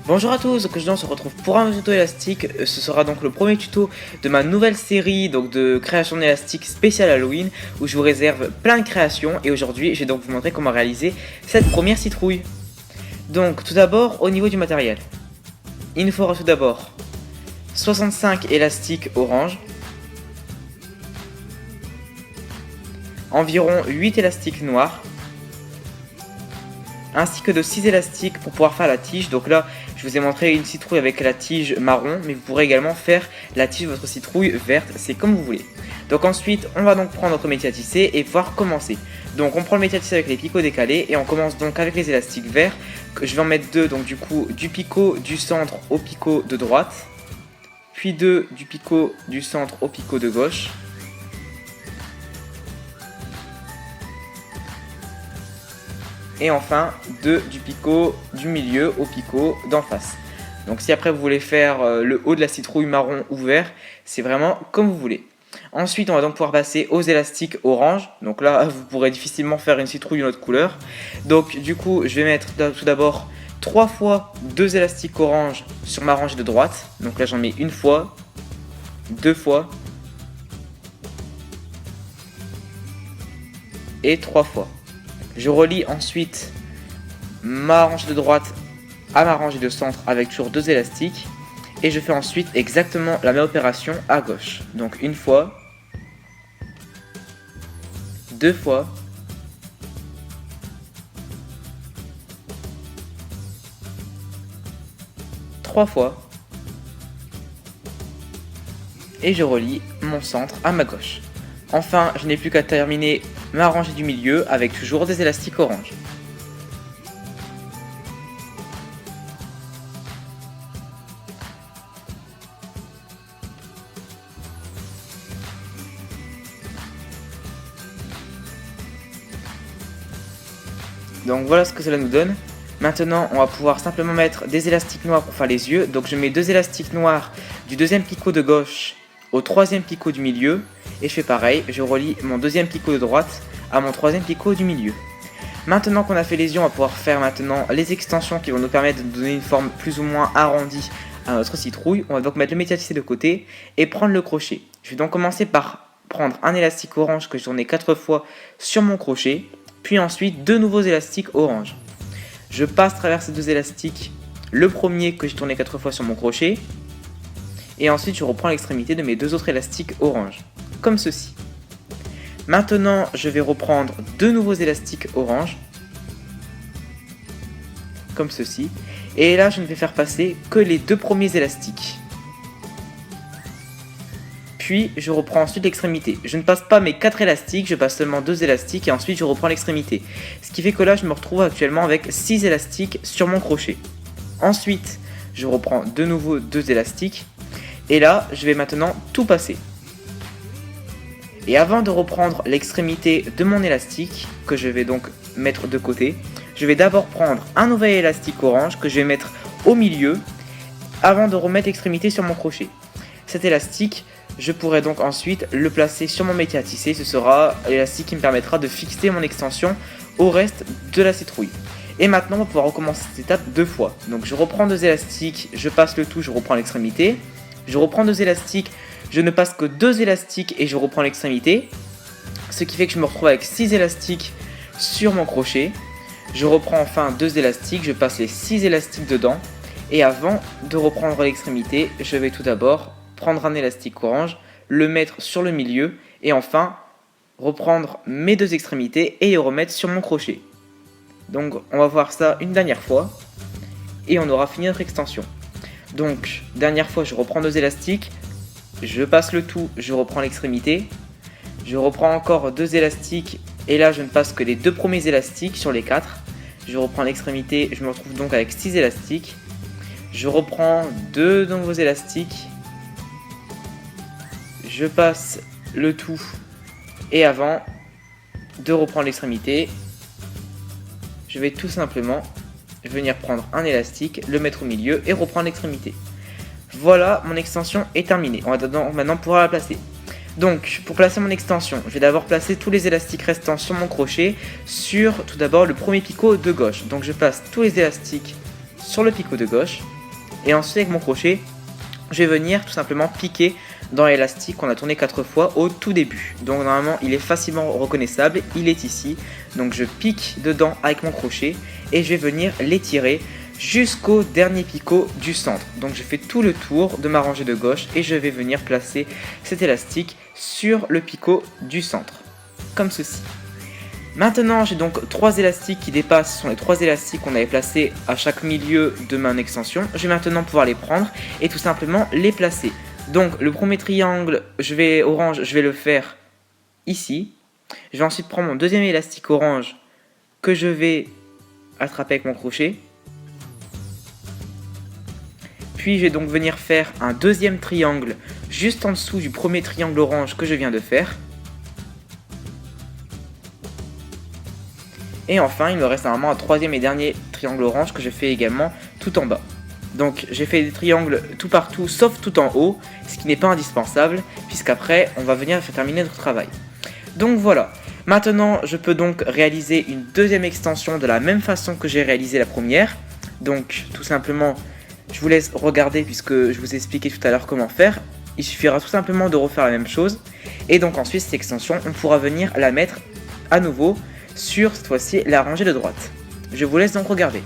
Bonjour à tous, donc aujourd'hui on se retrouve pour un tuto élastique. Ce sera donc le premier tuto de ma nouvelle série donc de création d'élastique spéciale Halloween où je vous réserve plein de créations et aujourd'hui je vais donc vous montrer comment réaliser cette première citrouille. Donc tout d'abord au niveau du matériel, il nous faudra tout d'abord 65 élastiques orange, environ 8 élastiques noirs, ainsi que de 6 élastiques pour pouvoir faire la tige. Donc là je vous ai montré une citrouille avec la tige marron, mais vous pourrez également faire la tige de votre citrouille verte, c'est comme vous voulez. Donc ensuite on va donc prendre notre métier à tisser et pouvoir commencer. Donc on prend le métier à tisser avec les picots décalés et on commence donc avec les élastiques verts. Je vais en mettre deux, donc du coup du picot du centre au picot de droite, puis deux du picot du centre au picot de gauche. Et enfin 2 du picot du milieu au picot d'en face. Donc si après vous voulez faire le haut de la citrouille marron ou vert, c'est vraiment comme vous voulez. Ensuite on va donc pouvoir passer aux élastiques orange. Donc là vous pourrez difficilement faire une citrouille d'une autre couleur. Donc du coup je vais mettre tout d'abord 3 fois 2 élastiques orange sur ma rangée de droite. Donc là j'en mets une fois, 2 fois et 3 fois. Je relie ensuite ma rangée de droite à ma rangée de centre avec toujours 2 élastiques. Et je fais ensuite exactement la même opération à gauche. Donc une fois, 2 fois, 3 fois. Et je relie mon centre à ma gauche. Enfin, je n'ai plus qu'à terminer ma rangée du milieu avec toujours des élastiques orange. Donc voilà ce que cela nous donne. Maintenant, on va pouvoir simplement mettre des élastiques noirs pour faire les yeux. Donc je mets 2 élastiques noirs du deuxième picot de gauche au troisième picot du milieu. Et je fais pareil, je relie mon deuxième picot de droite à mon troisième picot du milieu. Maintenant qu'on a fait les yeux, on va pouvoir faire maintenant les extensions qui vont nous permettre de donner une forme plus ou moins arrondie à notre citrouille. On va donc mettre le métier à tisser de côté et prendre le crochet. Je vais donc commencer par prendre un élastique orange que je tournais 4 fois sur mon crochet, puis ensuite 2 nouveaux élastiques orange. Je passe à travers ces 2 élastiques, le premier que j'ai tourné 4 fois sur mon crochet, et ensuite je reprends l'extrémité de mes 2 autres élastiques orange, comme ceci. Maintenant je vais reprendre 2 nouveaux élastiques orange, comme ceci, et là je ne vais faire passer que les 2 premiers élastiques. Puis je reprends ensuite l'extrémité. Je ne passe pas mes 4 élastiques, je passe seulement 2 élastiques et ensuite je reprends l'extrémité. Ce qui fait que là je me retrouve actuellement avec 6 élastiques sur mon crochet. Ensuite je reprends de nouveau 2 élastiques et là je vais maintenant tout passer. Et avant de reprendre l'extrémité de mon élastique, que je vais donc mettre de côté, je vais d'abord prendre un nouvel élastique orange que je vais mettre au milieu avant de remettre l'extrémité sur mon crochet. Cet élastique, je pourrai donc ensuite le placer sur mon métier à tisser. Ce sera l'élastique qui me permettra de fixer mon extension au reste de la citrouille. Et maintenant on va pouvoir recommencer cette étape 2 fois. Donc je reprends 2 élastiques, je passe le tout, je reprends l'extrémité. Je reprends 2 élastiques, je ne passe que 2 élastiques et je reprends l'extrémité. Ce qui fait que je me retrouve avec 6 élastiques sur mon crochet. Je reprends enfin 2 élastiques, je passe les 6 élastiques dedans. Et avant de reprendre l'extrémité, je vais tout d'abord prendre un élastique orange, le mettre sur le milieu et enfin reprendre mes 2 extrémités et les remettre sur mon crochet. Donc on va voir ça une dernière fois et on aura fini notre extension. Donc dernière fois je reprends 2 élastiques, je passe le tout, je reprends l'extrémité, je reprends encore 2 élastiques et là je ne passe que les 2 premiers élastiques sur les 4. Je reprends l'extrémité, je me retrouve donc avec 6 élastiques. Je reprends 2 nouveaux élastiques. Je passe le tout et avant de reprendre l'extrémité, je vais tout simplement venir prendre un élastique, le mettre au milieu et reprendre l'extrémité. Voilà, mon extension est terminée. On va maintenant pouvoir la placer. Donc, pour placer mon extension, je vais d'abord placer tous les élastiques restants sur mon crochet sur tout d'abord le premier picot de gauche. Donc, je place tous les élastiques sur le picot de gauche. Et ensuite avec mon crochet, je vais venir tout simplement piquer dans l'élastique qu'on a tourné 4 fois au tout début. Donc normalement il est facilement reconnaissable, il est ici. Donc je pique dedans avec mon crochet et je vais venir l'étirer jusqu'au dernier picot du centre. Donc je fais tout le tour de ma rangée de gauche et je vais venir placer cet élastique sur le picot du centre, comme ceci. Maintenant j'ai donc 3 élastiques qui dépassent, ce sont les 3 élastiques qu'on avait placés à chaque milieu de ma extension. Je vais maintenant pouvoir les prendre et tout simplement les placer. Donc le premier triangle orange, je vais le faire ici. Je vais ensuite prendre mon deuxième élastique orange que je vais attraper avec mon crochet. Puis je vais donc venir faire un deuxième triangle juste en dessous du premier triangle orange que je viens de faire. Et enfin, il me reste normalement un troisième et dernier triangle orange que je fais également tout en bas. Donc j'ai fait des triangles tout partout sauf tout en haut, ce qui n'est pas indispensable puisqu'après on va venir faire terminer notre travail. Donc voilà, maintenant je peux donc réaliser une deuxième extension de la même façon que j'ai réalisé la première. Donc tout simplement, je vous laisse regarder puisque je vous ai expliqué tout à l'heure comment faire. Il suffira tout simplement de refaire la même chose. Et donc ensuite cette extension, on pourra venir la mettre à nouveau sur cette fois-ci la rangée de droite. Je vous laisse donc regarder.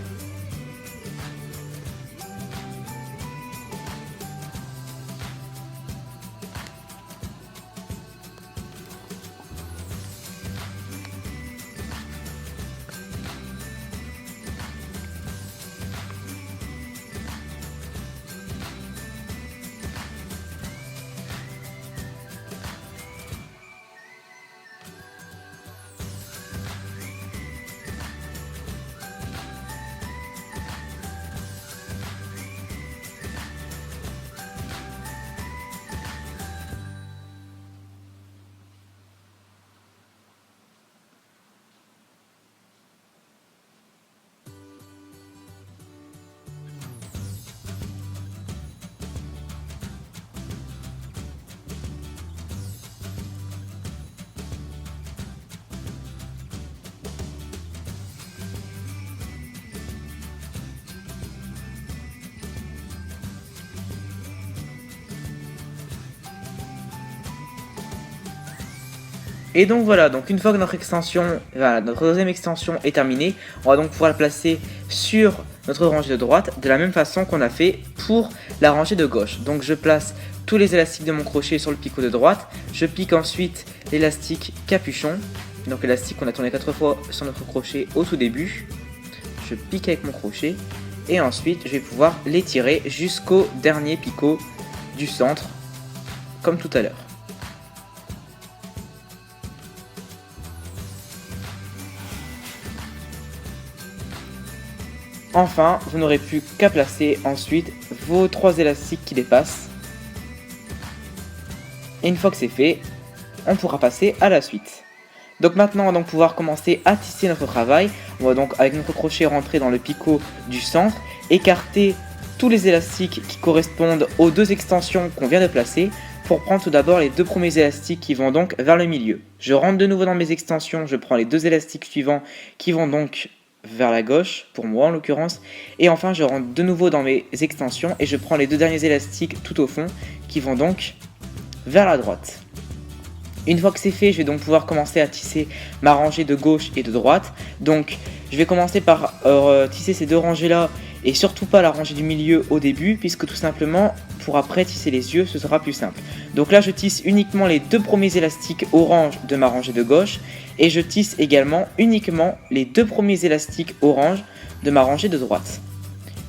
Et donc voilà, donc une fois que notre deuxième extension est terminée, on va donc pouvoir la placer sur notre rangée de droite de la même façon qu'on a fait pour la rangée de gauche. Donc je place tous les élastiques de mon crochet sur le picot de droite, je pique ensuite l'élastique capuchon, donc l'élastique qu'on a tourné 4 fois sur notre crochet au tout début, je pique avec mon crochet et ensuite je vais pouvoir l'étirer jusqu'au dernier picot du centre, comme tout à l'heure. Enfin, vous n'aurez plus qu'à placer ensuite vos 3 élastiques qui dépassent. Et une fois que c'est fait, on pourra passer à la suite. Donc maintenant, on va donc pouvoir commencer à tisser notre travail. On va donc avec notre crochet rentrer dans le picot du centre, écarter tous les élastiques qui correspondent aux 2 extensions qu'on vient de placer pour prendre tout d'abord les 2 premiers élastiques qui vont donc vers le milieu. Je rentre de nouveau dans mes extensions, je prends les 2 élastiques suivants qui vont donc vers la gauche, pour moi en l'occurrence, et enfin je rentre de nouveau dans mes extensions et je prends les 2 derniers élastiques tout au fond qui vont donc vers la droite. Une fois que c'est fait, je vais donc pouvoir commencer à tisser ma rangée de gauche et de droite. Donc je vais commencer par tisser ces 2 rangées là et surtout pas la rangée du milieu au début puisque tout simplement pour après tisser les yeux ce sera plus simple. Donc là je tisse uniquement les 2 premiers élastiques orange de ma rangée de gauche et je tisse également uniquement les 2 premiers élastiques orange de ma rangée de droite.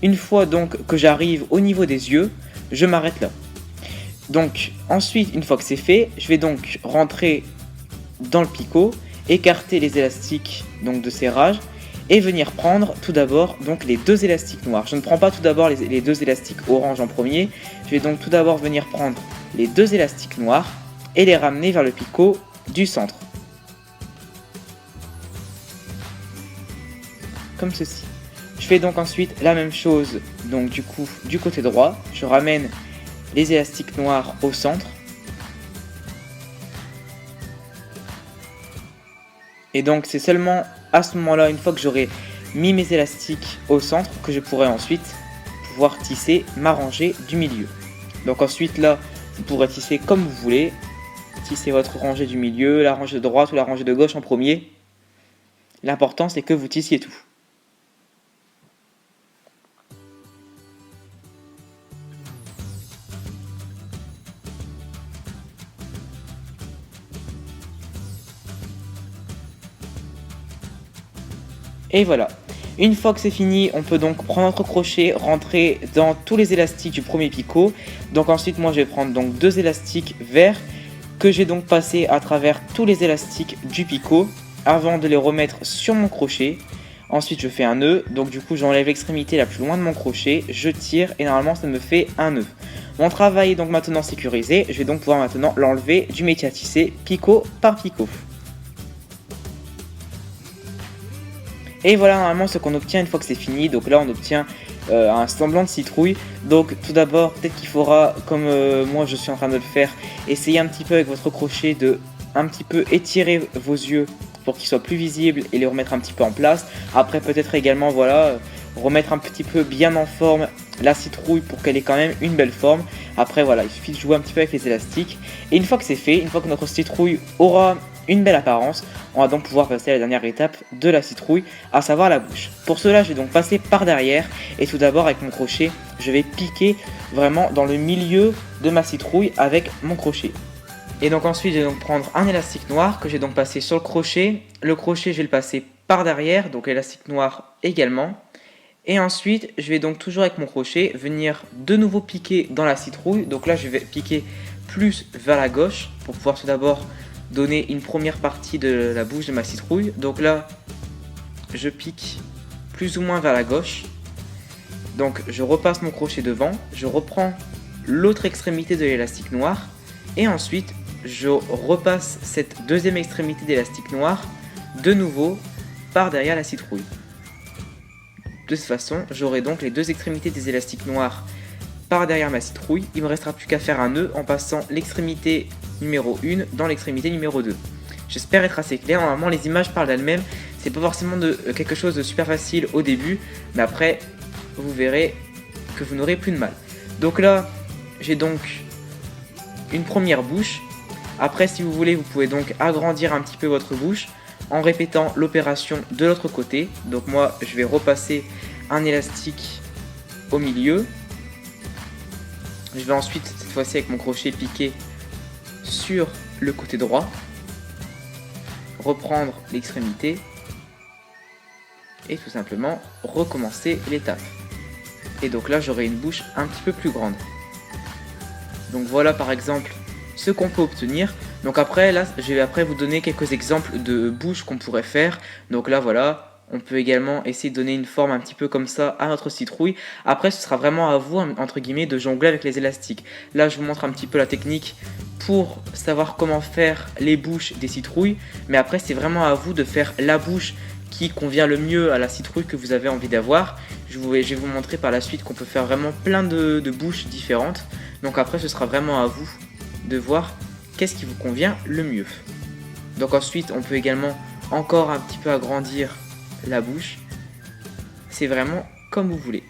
Une fois donc que j'arrive au niveau des yeux, je m'arrête là. Donc ensuite, une fois que c'est fait, je vais donc rentrer dans le picot, écarter les élastiques donc de serrage et venir prendre tout d'abord donc les 2 élastiques noirs. Je ne prends pas tout d'abord les 2 élastiques orange en premier, je vais donc tout d'abord venir prendre les 2 élastiques noirs et les ramener vers le picot du centre. Comme ceci. Je fais donc ensuite la même chose donc du coup du côté droit, je ramène les élastiques noirs au centre. Et donc c'est seulement à ce moment-là, une fois que j'aurai mis mes élastiques au centre, que je pourrai ensuite pouvoir tisser ma rangée du milieu. Donc ensuite là, vous pourrez tisser comme vous voulez. Tissez votre rangée du milieu, la rangée de droite ou la rangée de gauche en premier. L'important c'est que vous tissiez tout. Et voilà. Une fois que c'est fini, on peut donc prendre notre crochet, rentrer dans tous les élastiques du premier picot. Donc ensuite, moi je vais prendre donc 2 élastiques verts que j'ai donc passé à travers tous les élastiques du picot avant de les remettre sur mon crochet. Ensuite, je fais un nœud. Donc du coup, j'enlève l'extrémité la plus loin de mon crochet, je tire et normalement ça me fait un nœud. Mon travail est donc maintenant sécurisé. Je vais donc pouvoir maintenant l'enlever du métier à tisser picot par picot. Et voilà normalement ce qu'on obtient une fois que c'est fini. Donc là on obtient un semblant de citrouille. Donc tout d'abord peut-être qu'il faudra, comme moi je suis en train de le faire, essayer un petit peu avec votre crochet de un petit peu étirer vos yeux pour qu'ils soient plus visibles et les remettre un petit peu en place. Après peut-être également voilà, remettre un petit peu bien en forme la citrouille pour qu'elle ait quand même une belle forme. Après voilà, il suffit de jouer un petit peu avec les élastiques. Et une fois que c'est fait, une fois que notre citrouille aura une belle apparence, on va donc pouvoir passer à la dernière étape de la citrouille, à savoir la bouche. Pour cela, je vais donc passer par derrière et tout d'abord avec mon crochet, je vais piquer vraiment dans le milieu de ma citrouille avec mon crochet. Et donc ensuite, je vais donc prendre un élastique noir que j'ai donc passé sur le crochet. Le crochet, je vais le passer par derrière, donc l'élastique noir également. Et ensuite, je vais donc toujours avec mon crochet venir de nouveau piquer dans la citrouille. Donc là, je vais piquer plus vers la gauche pour pouvoir tout d'abord donner une première partie de la bouche de ma citrouille. Donc là, je pique plus ou moins vers la gauche. Donc je repasse mon crochet devant, je reprends l'autre extrémité de l'élastique noir et ensuite je repasse cette deuxième extrémité d'élastique noir de nouveau par derrière la citrouille. De cette façon, j'aurai donc les deux extrémités des élastiques noirs par derrière ma citrouille. Il me restera plus qu'à faire un nœud en passant l'extrémité numéro 1 dans l'extrémité numéro 2. J'espère être assez clair. Normalement les images parlent d'elles-mêmes. C'est pas forcément quelque chose de super facile au début, mais après vous verrez que vous n'aurez plus de mal. Donc là j'ai donc une première bouche. Après si vous voulez vous pouvez donc agrandir un petit peu votre bouche en répétant l'opération de l'autre côté. Donc moi je vais repasser un élastique au milieu. Je vais ensuite cette fois-ci avec mon crochet piquer sur le côté droit, reprendre l'extrémité et tout simplement recommencer l'étape. Et donc là j'aurai une bouche un petit peu plus grande. Donc voilà par exemple ce qu'on peut obtenir. Donc après là je vais après vous donner quelques exemples de bouches qu'on pourrait faire. Donc là voilà, on peut également essayer de donner une forme un petit peu comme ça à notre citrouille. Après ce sera vraiment à vous entre guillemets de jongler avec les élastiques. Là je vous montre un petit peu la technique pour savoir comment faire les bouches des citrouilles. Mais après c'est vraiment à vous de faire la bouche qui convient le mieux à la citrouille que vous avez envie d'avoir. Je vais vous montrer par la suite qu'on peut faire vraiment plein de bouches différentes. Donc après ce sera vraiment à vous de voir qu'est-ce qui vous convient le mieux. Donc ensuite on peut également encore un petit peu agrandir la bouche. C'est vraiment comme vous voulez.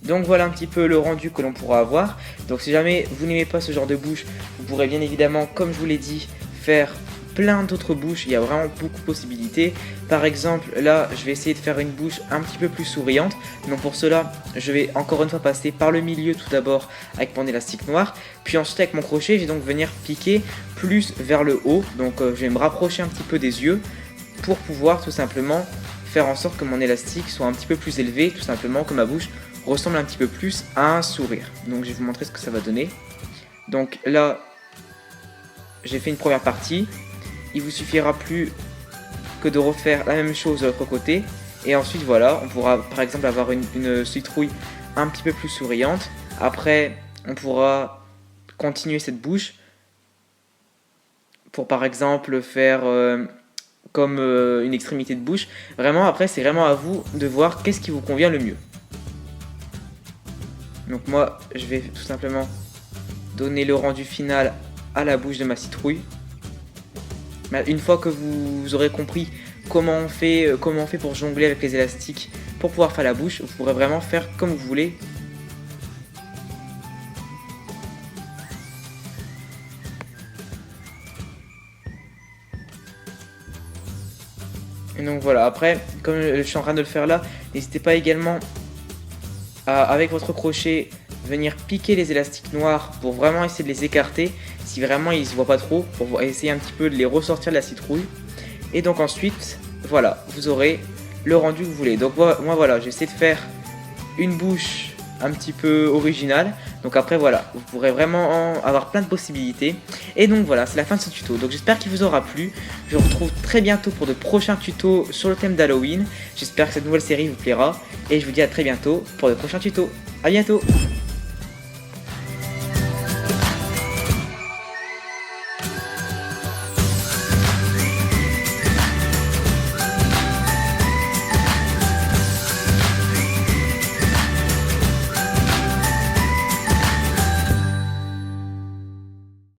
Donc voilà un petit peu le rendu que l'on pourra avoir. Donc si jamais vous n'aimez pas ce genre de bouche, vous pourrez bien évidemment, comme je vous l'ai dit, faire plein d'autres bouches. Il y a vraiment beaucoup de possibilités. Par exemple, là, je vais essayer de faire une bouche un petit peu plus souriante. Donc pour cela, je vais encore une fois passer par le milieu tout d'abord avec mon élastique noir. Puis ensuite avec mon crochet, je vais donc venir piquer plus vers le haut. Donc je vais me rapprocher un petit peu des yeux pour pouvoir tout simplement faire en sorte que mon élastique soit un petit peu plus élevé. Tout simplement que ma bouche ressemble un petit peu plus à un sourire. Donc je vais vous montrer ce que ça va donner. Donc là, j'ai fait une première partie. Il vous suffira plus que de refaire la même chose de l'autre côté. Et ensuite voilà, on pourra par exemple avoir une citrouille un petit peu plus souriante. Après, on pourra continuer cette bouche pour par exemple faire comme une extrémité de bouche. Vraiment après c'est vraiment à vous de voir qu'est-ce qui vous convient le mieux. Donc moi je vais tout simplement donner le rendu final à la bouche de ma citrouille. Une fois que vous aurez compris comment on fait pour jongler avec les élastiques pour pouvoir faire la bouche, vous pourrez vraiment faire comme vous voulez. Et donc voilà, après, comme je suis en train de le faire là, n'hésitez pas également à, avec votre crochet, venir piquer les élastiques noirs pour vraiment essayer de les écarter, si vraiment ils se voient pas trop, pour essayer un petit peu de les ressortir de la citrouille. Et donc ensuite, voilà, vous aurez le rendu que vous voulez. Donc moi voilà, j'essaie de faire une bouche un petit peu originale. Donc après voilà, vous pourrez vraiment avoir plein de possibilités. Et donc voilà, c'est la fin de ce tuto. Donc j'espère qu'il vous aura plu. Je vous retrouve très bientôt pour de prochains tutos sur le thème d'Halloween. J'espère que cette nouvelle série vous plaira. Et je vous dis à très bientôt pour de prochains tutos. A bientôt.